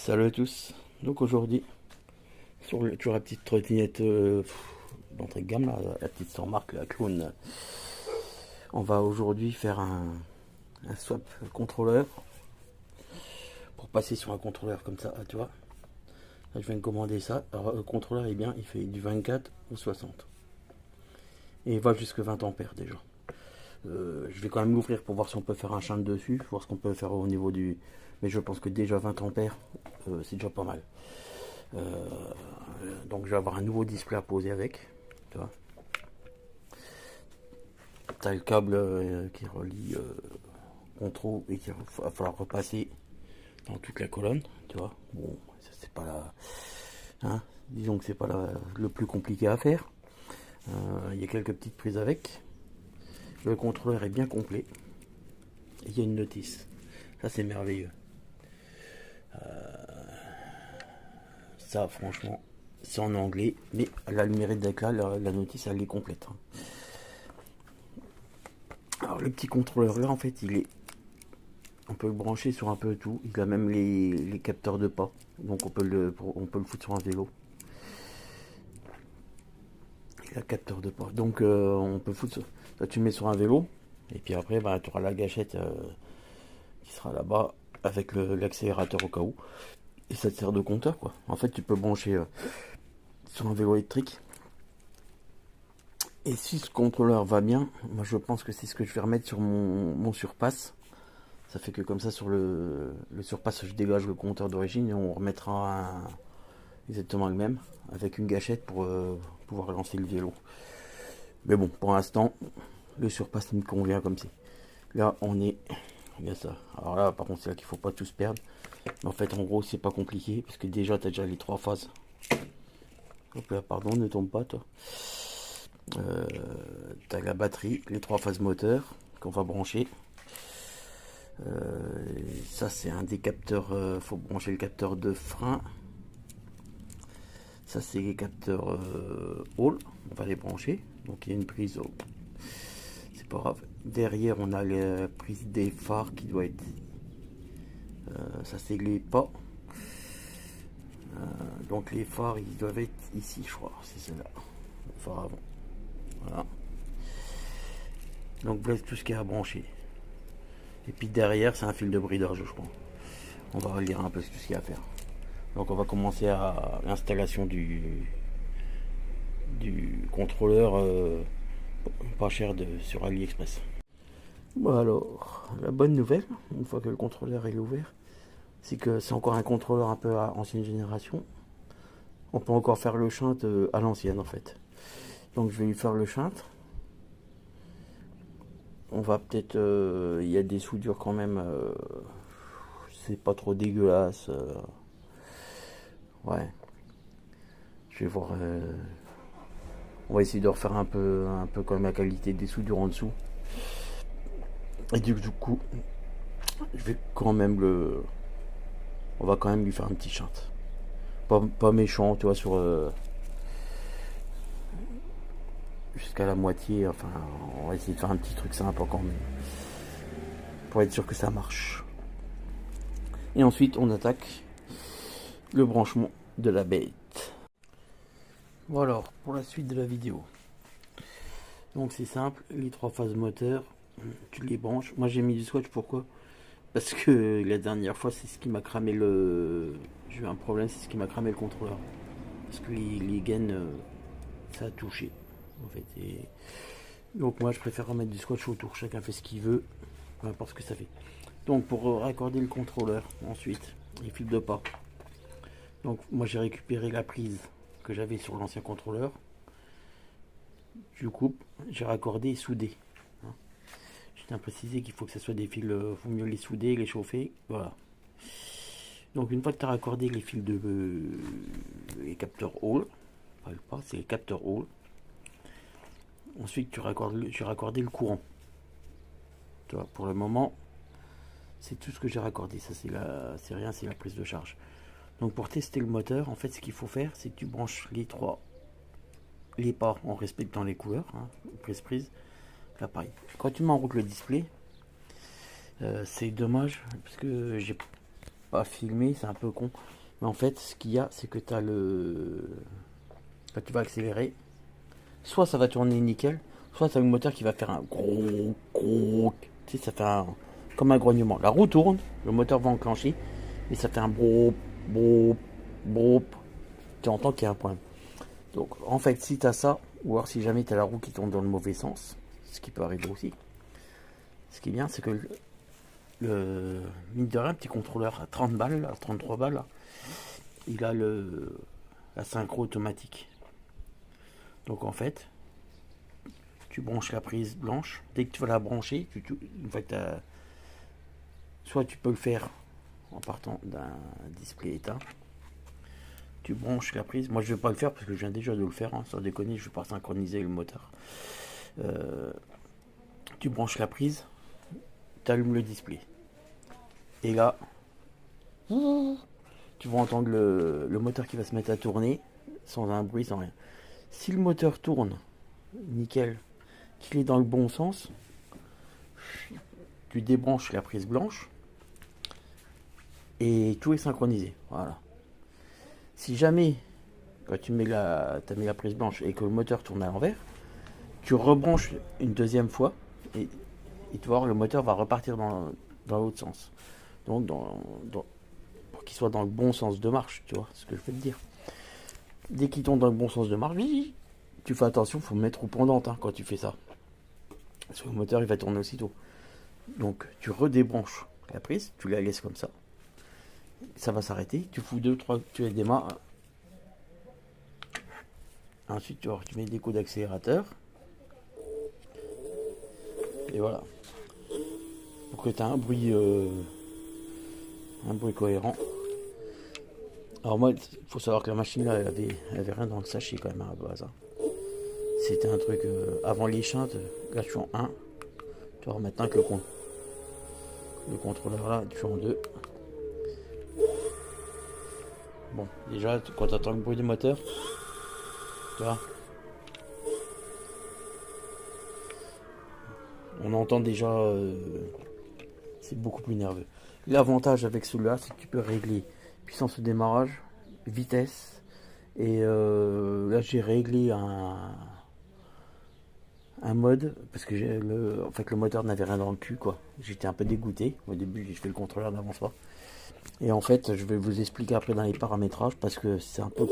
Salut à tous. Donc aujourd'hui, sur la petite trottinette d'entrée de gamme, là, la petite sans marque, la clone, on va aujourd'hui faire un swap contrôleur pour passer sur un contrôleur comme ça, tu vois. Là, je viens de commander ça. Alors, le contrôleur est bien, il fait du 24 ou 60. Et il va jusque 20 ampères déjà. Je vais quand même l'ouvrir pour voir si on peut faire un shunt dessus, voir ce qu'on peut faire au niveau du. Mais je pense que déjà 20 ampères, c'est déjà pas mal. Euh, donc je vais avoir un nouveau display à poser avec. Tu vois. T'as le câble qui relie contrôle et qu'il va falloir repasser dans toute la colonne. Tu vois. Bon, ça c'est pas la. Hein, disons que c'est pas le plus compliqué à faire. Il y a quelques petites prises avec. Le contrôleur est bien complet. Et il y a une notice. Ça c'est merveilleux. Ça franchement c'est en anglais, mais elle a le mérite d'être là, la notice elle est complète. Alors le petit contrôleur là en fait on peut le brancher sur un peu tout, il a même les capteurs de pas, donc on peut le foutre sur un vélo. Il a capteur de pas, donc on peut foutre, ça tu le mets sur un vélo, et puis après bah, tu auras la gâchette qui sera là-bas avec l'accélérateur au cas où, et ça te sert de compteur quoi. En fait tu peux brancher sur un vélo électrique. Et si ce contrôleur va bien, moi je pense que c'est ce que je vais remettre sur mon surpass. Ça fait que comme ça sur le surpass je dégage le compteur d'origine et on remettra exactement le même avec une gâchette pour pouvoir lancer le vélo. Mais bon, pour l'instant, le surpass me convient comme c'est. Là on est. Il y a ça. Alors là par contre c'est là qu'il faut pas tous perdre. Mais en fait en gros c'est pas compliqué parce que déjà tu as déjà les trois phases. Hop là, pardon, ne tombe pas toi. T'as la batterie, les trois phases moteur qu'on va brancher. Ça c'est un des capteurs, faut brancher le capteur de frein. Ça c'est les capteurs Hall, on va les brancher. Donc il y a une prise, c'est pas grave. Derrière on a la prise des phares qui doit être, ça c'est les pas. Donc les phares ils doivent être ici je crois, c'est celle-là. Le phare avant. Voilà. Donc voilà tout ce qui est à brancher. Et puis derrière, c'est un fil de bridage, je crois. On va relire un peu tout ce qu'il y a à faire. Donc on va commencer à l'installation du contrôleur pas cher sur AliExpress. Bon alors, la bonne nouvelle, une fois que le contrôleur est ouvert, c'est que c'est encore un contrôleur un peu à ancienne génération. On peut encore faire le shunt à l'ancienne en fait. Donc je vais lui faire le shunt. On va peut-être, il y a des soudures quand même, c'est pas trop dégueulasse. Ouais, je vais voir. On va essayer de refaire un peu comme la qualité des soudures en dessous. Et du coup, je vais quand même on va quand même lui faire un petit shunt. Pas méchant, tu vois, sur jusqu'à la moitié. Enfin, on va essayer de faire un petit truc sympa quand même, pour être sûr que ça marche. Et ensuite, on attaque le branchement de la bête. Voilà pour la suite de la vidéo. Donc c'est simple, les trois phases moteur, tu les branches. Moi j'ai mis du scotch, pourquoi? Parce que la dernière fois c'est ce qui m'a cramé le. J'ai eu un problème, c'est ce qui m'a cramé le contrôleur. Parce que les gaines, ça a touché. En fait. Et... Donc moi je préfère remettre du scotch autour, chacun fait ce qu'il veut, peu importe ce que ça fait. Donc pour raccorder le contrôleur, ensuite, les fils de pas. Donc moi j'ai récupéré la prise que j'avais sur l'ancien contrôleur. Je coupe, j'ai raccordé et soudé. Je tiens à préciser qu'il faut que ce soit des fils, faut mieux les souder, les chauffer, voilà. Donc une fois que tu as raccordé les fils les capteurs Hall, pas, c'est les capteurs Hall. Ensuite j'ai raccordé le courant. Tu vois, pour le moment, c'est tout ce que j'ai raccordé. Ça c'est rien, c'est la prise de charge. Donc pour tester le moteur, en fait ce qu'il faut faire, c'est que tu branches les pas en respectant les couleurs, hein, prise. Là pareil. Quand tu mets en route le display, c'est dommage parce que pas filmer, c'est un peu con. Mais en fait, ce qu'il y a, c'est que tu as quand tu vas accélérer, soit ça va tourner nickel, soit tu as le moteur qui va faire un gros. Tu sais, ça fait comme un grognement. La roue tourne, le moteur va enclencher, et ça fait un brop, brop. Tu entends qu'il y a un problème. Donc, en fait, si tu as ça, ou alors si jamais tu as la roue qui tourne dans le mauvais sens, ce qui peut arriver aussi, ce qui est bien, c'est que mine de rien, petit contrôleur à 30 balles, à 33 balles, là, il a la synchro automatique. Donc en fait, tu branches la prise blanche. Dès que tu vas la brancher, une fois que soit tu peux le faire en partant d'un display éteint. Tu branches la prise. Moi je vais pas le faire parce que je viens déjà de le faire, hein, sans déconner, je vais pas synchroniser le moteur. Tu branches la prise, tu allumes le display. Et là, tu vas entendre le moteur qui va se mettre à tourner sans un bruit, sans rien. Si le moteur tourne, nickel, qu'il est dans le bon sens, tu débranches la prise blanche et tout est synchronisé. Voilà. Si jamais, quand tu as mis la prise blanche et que le moteur tourne à l'envers, tu rebranches une deuxième fois et tu vas voir, le moteur va repartir dans l'autre sens. Donc, pour qu'il soit dans le bon sens de marche, tu vois ce que je veux te dire. Dès qu'il tourne dans le bon sens de marche, tu fais attention, il faut mettre au pendante, hein, quand tu fais ça. Parce que le moteur il va tourner aussitôt. Donc tu redébranches la prise, tu la laisses comme ça. Ça va s'arrêter, tu fous 2-3, tu les démarres. Ensuite tu mets des coups d'accélérateur. Et voilà. Pour que tu aies un bruit cohérent. Alors moi, il faut savoir que la machine là, elle avait rien dans le sachet quand même à la base. Hein. C'était un truc avant les chintes, là je suis en 1. Tu vois maintenant que le contrôleur là, tu es en 2. Bon, déjà quand tu entends le bruit du moteur, tu vois, on entend déjà, c'est beaucoup plus nerveux. L'avantage avec celui-là, c'est que tu peux régler puissance de démarrage, vitesse, et là j'ai réglé un mode parce que en fait le moteur n'avait rien dans le cul quoi. J'étais un peu dégoûté. Au début j'ai fait le contrôleur n'avance pas. Et en fait je vais vous expliquer après dans les paramétrages parce que c'est un peu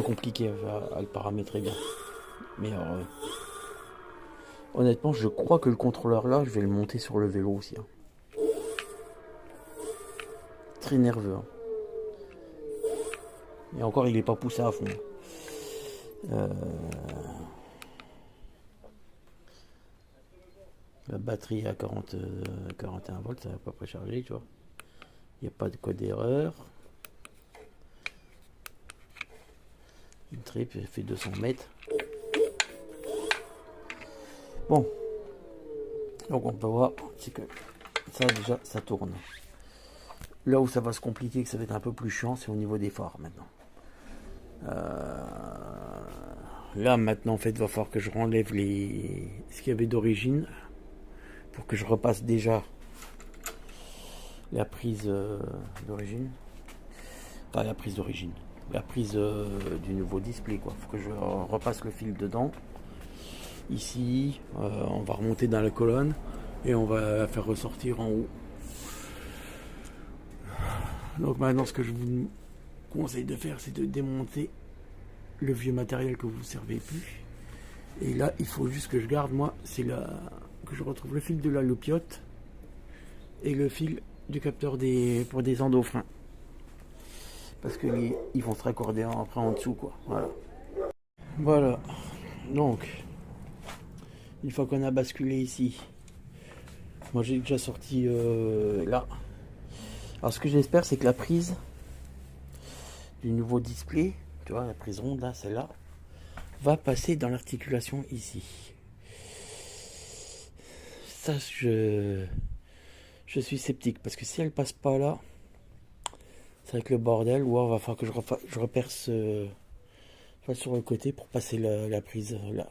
compliqué à le paramétrer bien. Mais honnêtement je crois que le contrôleur là je vais le monter sur le vélo aussi. Hein. Très nerveux. Hein. Et encore il est pas poussé à fond. La batterie à 41 volts, ça va pas précharger, tu vois. Il n'y a pas de code d'erreur. Une trip, elle fait 200 mètres. Bon. Donc on peut voir, c'est que ça déjà, ça tourne. Là où ça va se compliquer, que ça va être un peu plus chiant, c'est au niveau des phares maintenant. Là maintenant, en fait, il va falloir que je renlève ce qu'il y avait d'origine. Pour que je repasse déjà la prise d'origine. Pas la prise d'origine. La prise du nouveau display quoi. Faut que je repasse le fil dedans. Ici, on va remonter dans la colonne et on va la faire ressortir en haut. Donc maintenant ce que je vous conseille de faire, c'est de démonter le vieux matériel que vous ne servez plus. Et là il faut juste que je garde, moi, c'est que je retrouve le fil de la loupiote et le fil du capteur pour des endofreins. Parce que ils vont se raccorder après en dessous quoi. Voilà. Donc une fois qu'on a basculé ici, moi j'ai déjà sorti là. Alors ce que j'espère c'est que la prise du nouveau display, tu vois la prise ronde là, celle-là, va passer dans l'articulation ici. Ça je suis sceptique parce que si elle passe pas là, ça va être le bordel. Ou alors il va falloir que je reperce sur le côté pour passer la prise là.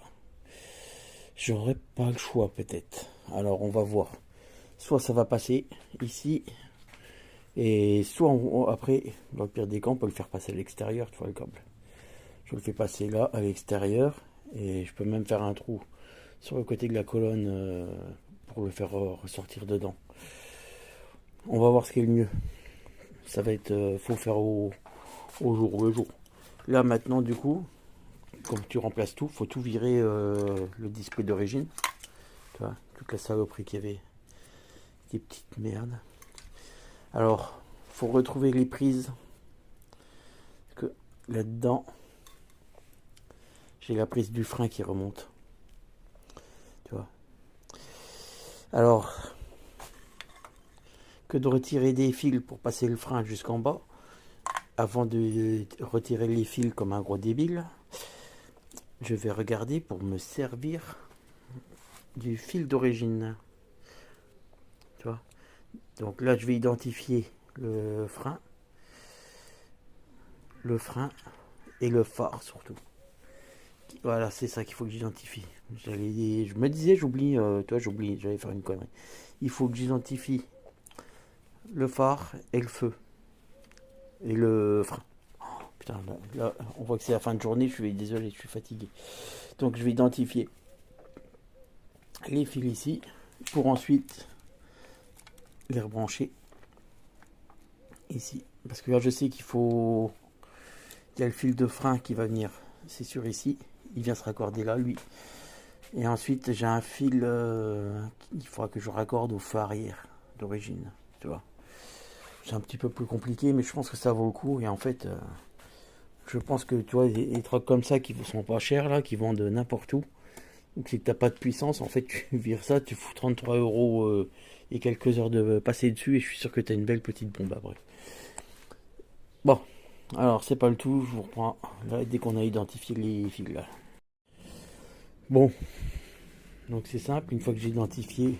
J'aurai pas le choix peut-être. Alors on va voir. Soit ça va passer ici, Et soit après, dans le pire des cas, on peut le faire passer à l'extérieur, tu vois, le câble. Je le fais passer là, à l'extérieur, et je peux même faire un trou sur le côté de la colonne pour le faire ressortir dedans. On va voir ce qui est le mieux. Ça va être, faut faire au jour le jour. Là maintenant, du coup, comme tu remplaces tout, faut tout virer le display d'origine. Tu vois, toute la saloperie qu'il y avait, des petites merdes. Alors, faut retrouver les prises. Parce que là-dedans, j'ai la prise du frein qui remonte. Tu vois. Alors, que de retirer des fils pour passer le frein jusqu'en bas, avant de retirer les fils comme un gros débile, je vais regarder pour me servir du fil d'origine. Tu vois. Donc là, je vais identifier le frein et le phare surtout. Voilà, c'est ça qu'il faut que j'identifie. Je me disais, j'oublie, j'allais faire une connerie. Il faut que j'identifie le phare et le feu. Et le frein. Oh, putain, là, on voit que c'est la fin de journée, je suis désolé, je suis fatigué. Donc je vais identifier les fils ici, pour ensuite les rebrancher ici. Parce que là, je sais qu'il faut... Il y a le fil de frein qui va venir, c'est sûr, ici. Il vient se raccorder là, lui. Et ensuite, j'ai un fil qu'il faudra que je raccorde au feu arrière d'origine, tu vois. C'est un petit peu plus compliqué, mais je pense que ça vaut le coup. Et en fait, je pense que, tu vois, les trucs comme ça qui ne sont pas chers, là, qui vendent n'importe où, ou que tu n'as pas de puissance, en fait, tu vires ça, tu fous 33 euros et quelques heures de passer dessus, et je suis sûr que tu as une belle petite bombe après. Bon, alors c'est pas le tout, je vous reprends là, dès qu'on a identifié les fils là. Bon, donc c'est simple, une fois que j'ai identifié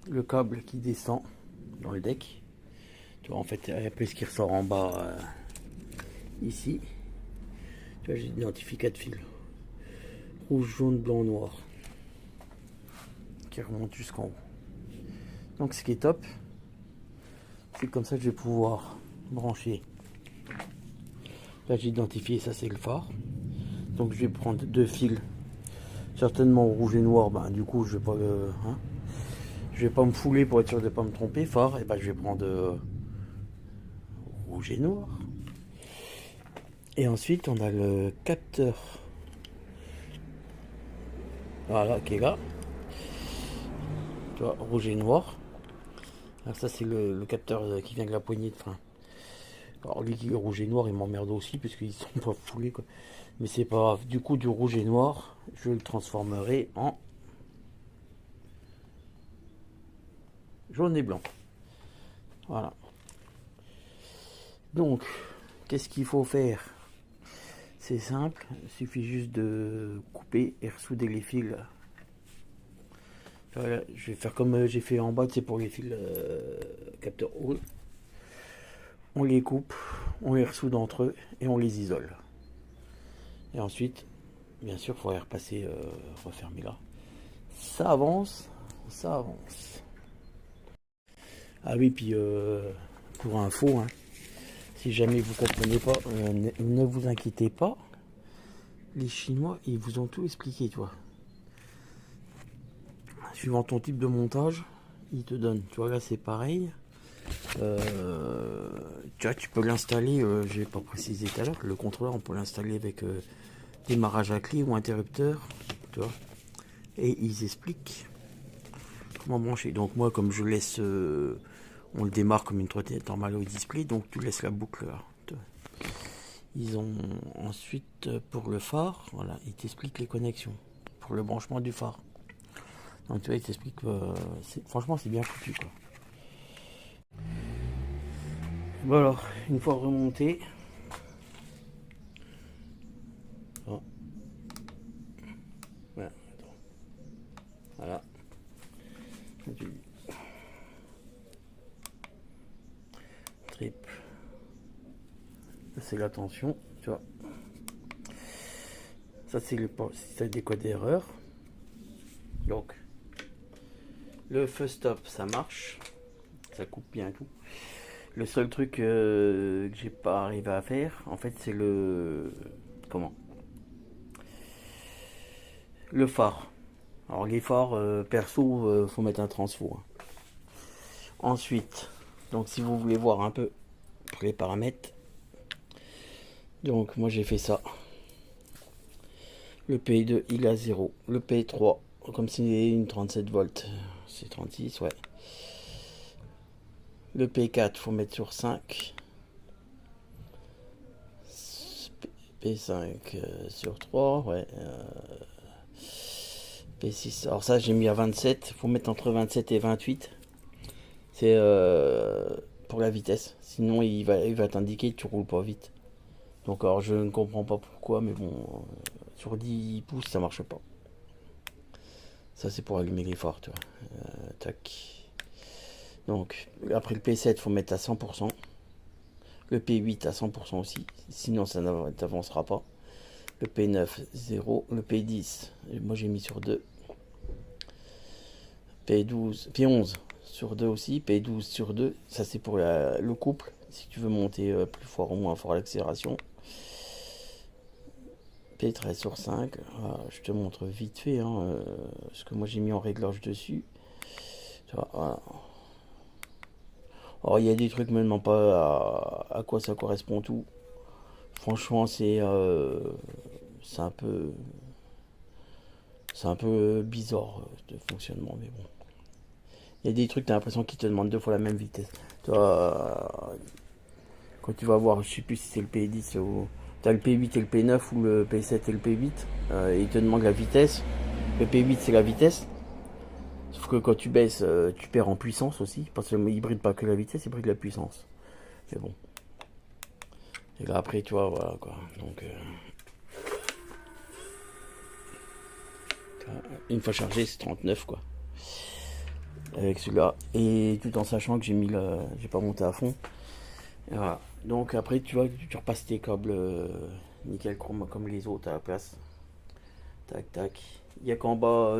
le câble qui descend dans le deck, tu vois, en fait, après ce qui ressort en bas ici, tu vois, j'ai identifié 4 fils rouge, jaune, blanc, noir qui remontent jusqu'en haut. Donc ce qui est top, c'est comme ça que je vais pouvoir brancher. Là j'ai identifié, ça c'est le phare, donc je vais prendre 2 fils, certainement rouge et noir. Ben, du coup je vais pas je vais pas me fouler pour être sûr de ne pas me tromper. Phare, et ben je vais prendre rouge et noir. Et ensuite on a le capteur, voilà, qui est là, tu vois, rouge et noir. Alors ça c'est le capteur qui vient de la poignée de frein. Alors lui qui est rouge et noir, il m'emmerde aussi parce qu'ils sont pas foulés quoi. Mais c'est pas grave. Du coup, du rouge et noir, je le transformerai en jaune et blanc. Voilà. Donc, qu'est-ce qu'il faut faire? C'est simple, il suffit juste de couper et ressouder les fils. Voilà, je vais faire comme j'ai fait en bas, c'est pour les fils capteur haut. On les coupe, on les ressoude entre eux et on les isole. Et ensuite, bien sûr, il faut les repasser, refermer là. Ça avance, ça avance. Ah oui, puis pour info, hein, si jamais vous comprenez pas, ne vous inquiétez pas. Les Chinois, ils vous ont tout expliqué, toi. Suivant ton type de montage, ils te donnent. Tu vois, là, c'est pareil. Tu vois, tu peux l'installer, je n'ai pas précisé tout à l'heure, le contrôleur, on peut l'installer avec démarrage à clé ou interrupteur, tu vois. Et ils expliquent comment brancher. Donc moi, comme je laisse, on le démarre comme une trottinette normale au display, donc tu laisses la boucle là. Ils ont ensuite pour le phare, voilà, ils t'expliquent les connexions pour le branchement du phare. Donc tu vois, ils t'expliquent, franchement c'est bien foutu quoi. Bon alors, une fois remonté, oh. Voilà, voilà. Triple. C'est la tension, tu vois. Ça c'est le système des codes d'erreur. Donc le feu stop ça marche, ça coupe bien tout. Le seul truc que j'ai pas arrivé à faire, en fait, c'est le. Comment? Le phare. Alors, les phares, perso, faut mettre un transfo, hein. Ensuite, donc si vous voulez voir un peu pour les paramètres, donc moi j'ai fait ça. Le P2 il est à 0. Le P3, comme c'est une 37 volts, c'est 36, ouais. Le P4, faut mettre sur 5. P5 sur 3, ouais. P6, alors ça j'ai mis à 27. Faut mettre entre 27 et 28. C'est pour la vitesse. Sinon il va t'indiquer que tu roules pas vite. Donc alors je ne comprends pas pourquoi, mais bon, sur 10 pouces ça marche pas. Ça c'est pour allumer les phares, tu vois. Tac. Donc après le P7 faut mettre à 100%. Le P8 à 100% aussi, sinon ça n'avancera pas. Le P9 0, le P10 moi j'ai mis sur 2. P12, P11 sur 2 aussi, P12 sur 2, ça c'est pour le couple, si tu veux monter plus fort ou moins fort l'accélération. P13 sur 5, voilà, je te montre vite fait, hein, ce que moi j'ai mis en réglage dessus. Voilà. Alors il y a des trucs, maintenant pas à quoi ça correspond tout. Franchement c'est un peu bizarre de fonctionnement, mais bon. Il y a des trucs, t'as l'impression qu'ils te demandent deux fois la même vitesse. Toi, quand tu vas voir, je sais plus si c'est le P10 ou. T'as le P8 et le P9 ou le P7 et le P8. Et ils te demandent la vitesse. Le P8 c'est la vitesse. Sauf que quand tu baisses, tu perds en puissance aussi. Parce qu'il bride pas que la vitesse, il bride la puissance. Mais bon. Et là après, tu vois, voilà quoi. Donc. Une fois chargé, c'est 39 quoi. Avec celui-là. Et tout en sachant que j'ai pas monté à fond. Et voilà. Donc après, tu vois, tu repasses tes câbles nickel chrome comme les autres à la place. Tac, tac. Il n'y a qu'en bas,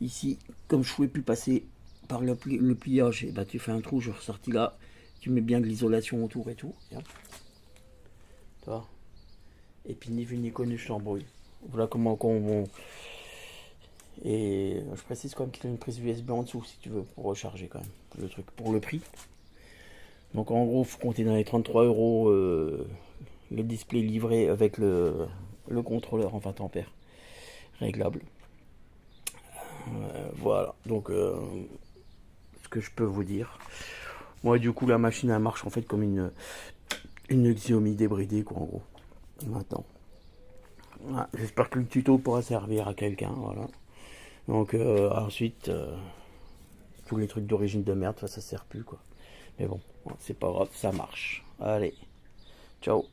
ici, comme je ne pouvais plus passer par le pliage, et bah, tu fais un trou, je ressortis là. Tu mets bien de l'isolation autour et tout. Et hop. Tu vois. Et puis ni vu ni connu, je t'embrouille. Voilà comment on. Et je précise quand même qu'il y a une prise USB en dessous si tu veux pour recharger quand même le truc pour le prix. Donc en gros, faut compter dans les 33 euros le display livré avec le contrôleur en 20 ampères réglable. Voilà, donc ce que je peux vous dire. Moi du coup la machine elle marche en fait comme une Xiaomi débridée quoi en gros. Maintenant. Voilà, j'espère que le tuto pourra servir à quelqu'un, voilà. Donc ensuite tous les trucs d'origine de merde, ça sert plus quoi. Mais bon, c'est pas grave, ça marche. Allez, ciao.